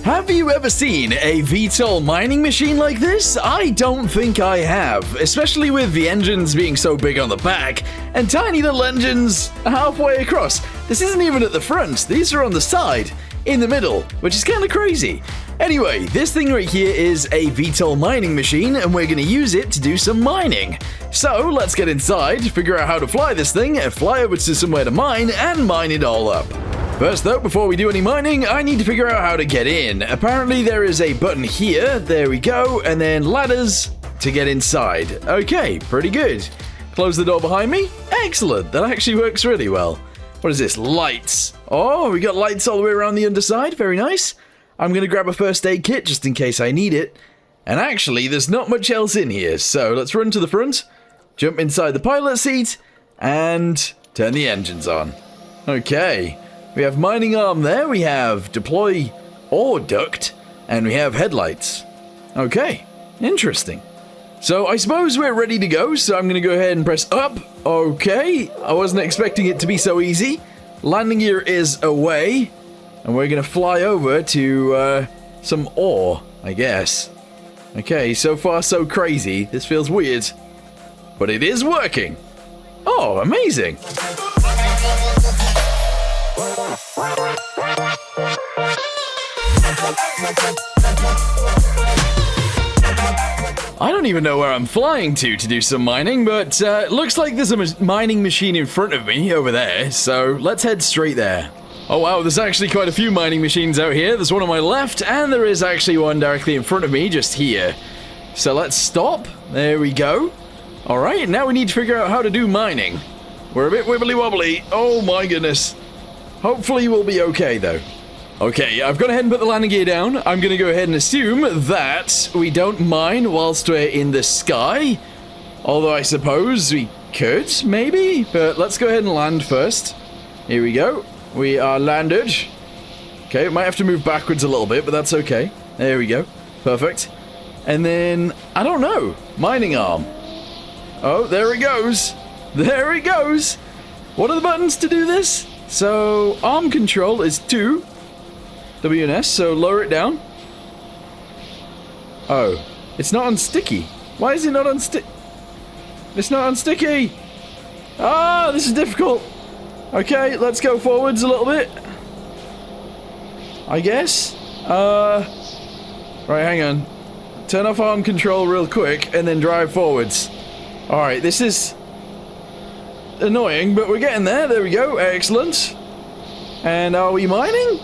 Have you ever seen a VTOL mining machine like this? I don't think I have, especially with the engines being so big on the back and tiny little engines halfway across. This isn't even at the front, these are on the side, in the middle, which is kind of crazy. Anyway, this thing right here is a VTOL mining machine and we're going to use it to do some mining. So let's get inside, figure out how to fly this thing, and fly over to somewhere to mine and mine it all up. First though, before we do any mining, I need to figure out how to get in. Apparently there is a button here, there we go, and then ladders to get inside. Okay, pretty good. Close the door behind me. Excellent, that actually works really well. What is this? Lights. Oh, we got lights all the way around the underside, very nice. I'm gonna grab a first aid kit just in case I need it. And actually, there's not much else in here, so let's run to the front, jump inside the pilot seat, and turn the engines on. Okay. We have mining arm there, we have deploy ore duct, and we have headlights. Okay, interesting. So I suppose we're ready to go, so I'm going to go ahead and press up. Okay, I wasn't expecting it to be so easy. Landing gear is away, and we're going to fly over to some ore, I guess. Okay, so far so crazy. This feels weird, but it is working. Oh, amazing. I don't even know where I'm flying to do some mining, but it looks like there's a mining machine in front of me over there, so let's head straight there. Oh wow, there's actually quite a few mining machines out here. There's one on my left, and there is actually one directly in front of me, just here. So let's stop. There we go. Alright, now we need to figure out how to do mining. We're a bit wibbly wobbly. Oh my goodness. Hopefully we'll be okay though. Okay, I've gone ahead and put the landing gear down. I'm going to go ahead and assume that we don't mine whilst we're in the sky. Although I suppose we could, maybe? But let's go ahead and land first. Here we go. We are landed. Okay, might have to move backwards a little bit, but that's okay. There we go. Perfect. And then, I don't know. Mining arm. Oh, there it goes. There it goes. What are the buttons to do this? So, arm control is 2. W and S, so lower it down. Oh, it's not on sticky. Why is it not on stick? It's not on sticky. Ah, this is difficult. Okay, let's go forwards a little bit. I guess. Right, hang on. Turn off arm control real quick and then drive forwards. Alright, this is annoying, but we're getting there. There we go. Excellent. And are we mining?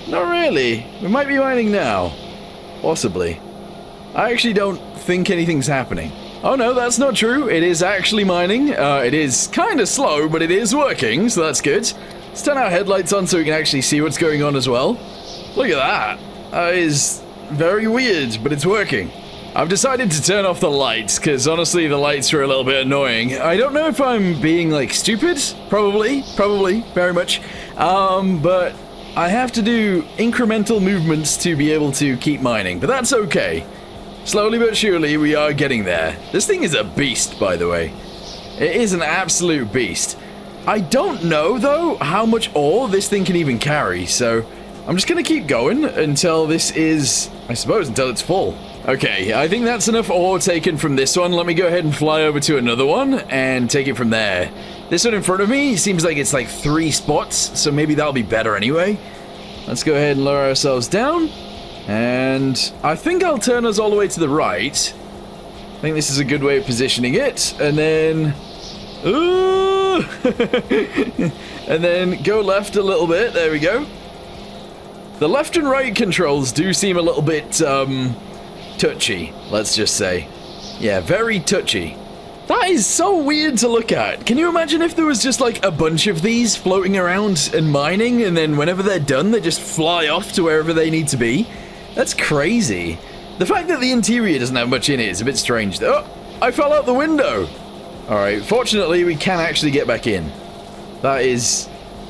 Not really. We might be mining now. Possibly. I actually don't think anything's happening. Oh no, that's not true. It is actually mining. It is kind of slow, but it is working, so that's good. Let's turn our headlights on so we can actually see what's going on as well. Look at that. That is very weird, but it's working. I've decided to turn off the lights, because honestly the lights are a little bit annoying. I don't know if I'm being, like, stupid. Probably, very much. But I have to do incremental movements to be able to keep mining, but that's okay. Slowly but surely we are getting there. This thing is a beast, by the way. It is an absolute beast. I don't know, though, how much ore this thing can even carry, so I'm just gonna keep going until this is, I suppose, until it's full. Okay, I think that's enough ore taken from this one. Let me go ahead and fly over to another one and take it from there. This one in front of me seems like it's like 3 spots, so maybe that'll be better anyway. Let's go ahead and lower ourselves down. And I think I'll turn us all the way to the right. I think this is a good way of positioning it. And then... Ooh! And then go left a little bit. There we go. The left and right controls do seem a little bit, touchy, let's just say. Yeah, very touchy. That is so weird to look at. Can you imagine if there was just like a bunch of these floating around and mining, and then whenever they're done, they just fly off to wherever they need to be? That's crazy. The fact that the interior doesn't have much in it is a bit strange. Oh, I fell out the window. Alright, fortunately we can actually get back in. That is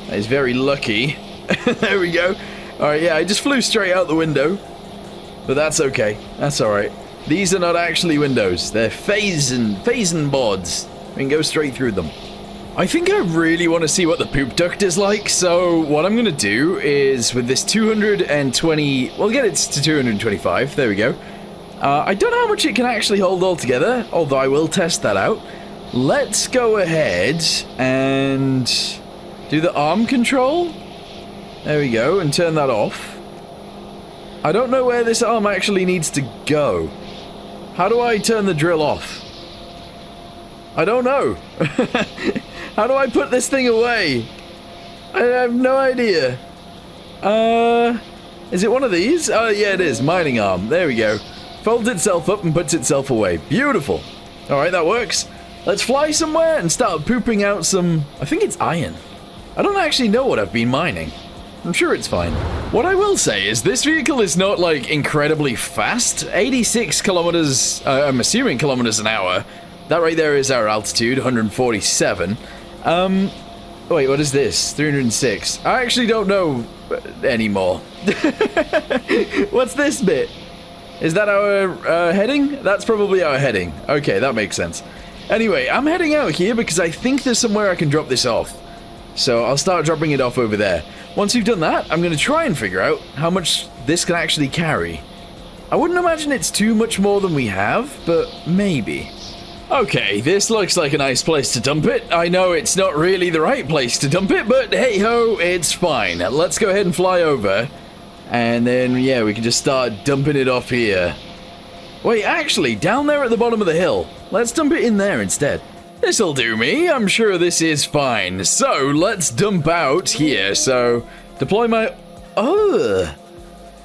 very lucky. There we go. Alright, yeah, I just flew straight out the window. But that's okay. That's alright. These are not actually windows. They're phasing boards. We can go straight through them. I think I really want to see what the poop duct is like, so what I'm going to do is with this 220, we'll get it to 225, there we go. I don't know how much it can actually hold altogether, although I will test that out. Let's go ahead and do the arm control. There we go, and turn that off. I don't know where this arm actually needs to go. How do I turn the drill off? I don't know. How do I put this thing away? I have no idea. Is it one of these? Oh, yeah, it is. Mining arm. There we go. Folds itself up and puts itself away. Beautiful. All right, that works. Let's fly somewhere and start pooping out some... I think it's iron. I don't actually know what I've been mining. I'm sure it's fine. What I will say is this vehicle is not, like, incredibly fast. 86 kilometers, I'm assuming kilometers an hour. That right there is our altitude, 147. Wait, what is this? 306. I actually don't know anymore. What's this bit? Is that our heading? That's probably our heading. Okay, that makes sense. Anyway, I'm heading out here because I think there's somewhere I can drop this off. So I'll start dropping it off over there. Once we've done that, I'm going to try and figure out how much this can actually carry. I wouldn't imagine it's too much more than we have, but maybe. Okay, this looks like a nice place to dump it. I know it's not really the right place to dump it, but hey-ho, it's fine. Let's go ahead and fly over. And then, yeah, we can just start dumping it off here. Wait, actually, down there at the bottom of the hill. Let's dump it in there instead. This'll do me. I'm sure this is fine. So, let's dump out here. So, deploy my... Ugh.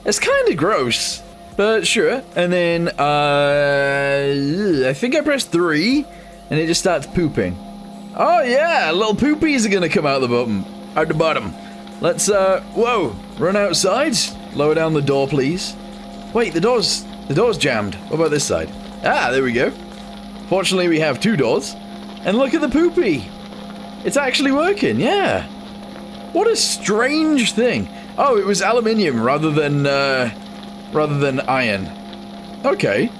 It's kind of gross. But sure. And then, I think I pressed 3. And it just starts pooping. Oh, yeah. Little poopies are going to come out the bottom. Let's, whoa. Run outside. Lower down the door, please. Wait, the door's jammed. What about this side? Ah, there we go. Fortunately, we have 2 doors. And look at the poopy. It's actually working, yeah. What a strange thing. Oh, it was aluminium rather than iron. Okay.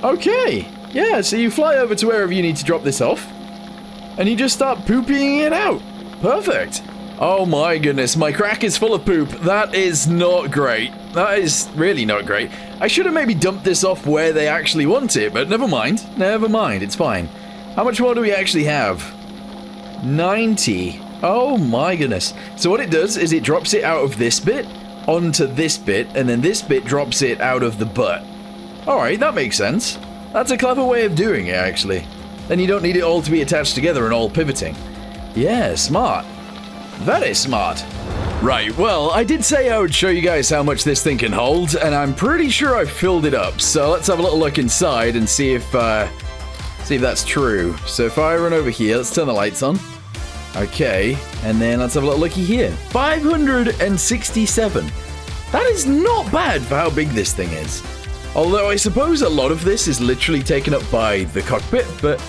Okay. Yeah, so you fly over to wherever you need to drop this off. And you just start pooping it out. Perfect. Oh my goodness, my crack is full of poop. That is not great. That is really not great. I should have maybe dumped this off where they actually want it, but never mind. Never mind, it's fine. How much more do we actually have? 90. Oh my goodness. So what it does is it drops it out of this bit onto this bit, and then this bit drops it out of the butt. Alright, that makes sense. That's a clever way of doing it, actually. Then you don't need it all to be attached together and all pivoting. Yeah, smart. Very smart. Right, well, I did say I would show you guys how much this thing can hold, and I'm pretty sure I've filled it up. So let's have a little look inside and see if that's true. So if I run over here, let's turn the lights on. Okay, and then let's have a little looky here. 567. That is not bad for how big this thing is. Although I suppose a lot of this is literally taken up by the cockpit, but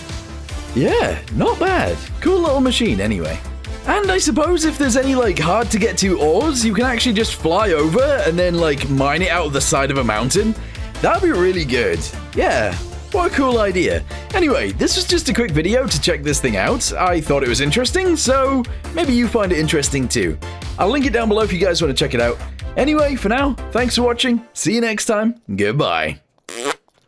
yeah, not bad. Cool little machine anyway. And I suppose if there's any, like, hard to get to ores, you can actually just fly over and then, like, mine it out of the side of a mountain. That'd be really good. Yeah. What a cool idea. Anyway, this was just a quick video to check this thing out. I thought it was interesting, so maybe you find it interesting too. I'll link it down below if you guys want to check it out. Anyway, for now, thanks for watching. See you next time. Goodbye.